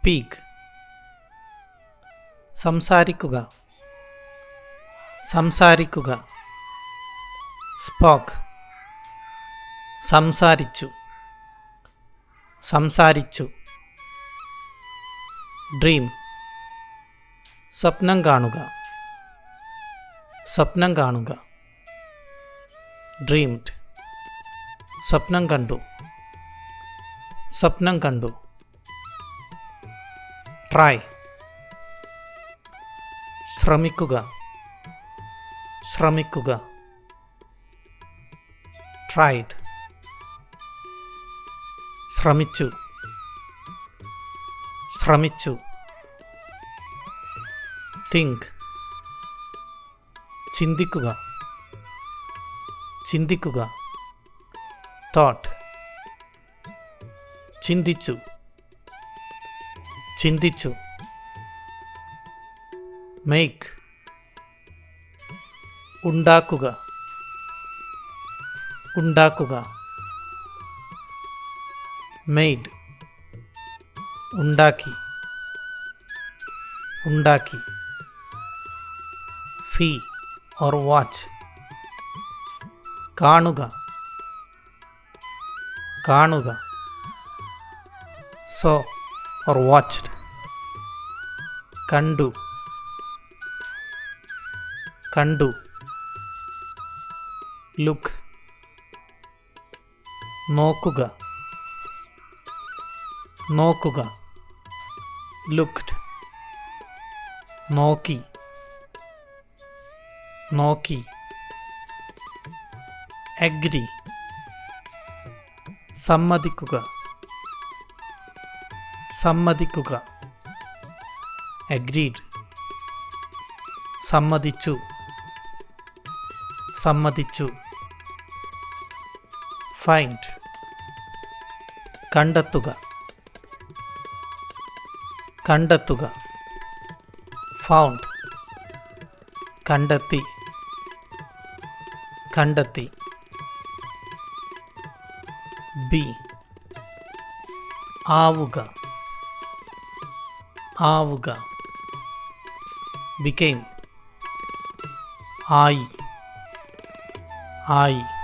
Speak സംസാരിക്കുക സംസാരിക്കുക. Spoke സംസാരിച്ചു സംസാരിച്ചു. ഡ്രീം സ്വപ്നം കാണുക സ്വപ്നം കാണുക. ഡ്രീംഡ് സ്വപ്നം കണ്ടു സ്വപ്നം കണ്ടു. ട്രൈ ശ്രമിക്കുക ശ്രമിക്കുക. ട്രൈഡ് ശ്രമിച്ചു ശ്രമിച്ചു. തിങ്ക് ചിന്തിക്കുക ചിന്തിക്കുക. തോട്ട് ചിന്തിച്ചു ചിന്തിച്ചു. മേക്ക് ഉണ്ടാക്കുക ഉണ്ടാക്കുക. മെയ്ഡ് ഉണ്ടാക്കി ഉണ്ടാക്കി. സീ ഓർ വാച്ച് കാണുക കാണുക. സോ ഓർ വാച്ച്ഡ് കണ്ടു കണ്ടു. ലുക്ക് നോക്കുക നോക്കുക. ലുക്ക്ഡ് നോക്കി നോക്കി. അഗ്രി സമ്മതിക്കുക സമ്മതിക്കുക. അഗ്രീഡ് സമ്മതിച്ചു സമ്മതിച്ചു. ഫൈൻഡ് കണ്ടെത്തുക കണ്ടെത്തുക. ഫൗണ്ട് കണ്ടെത്തി കണ്ടെത്തി. ബി ആവുക ആവുക. became ആയി ആയി.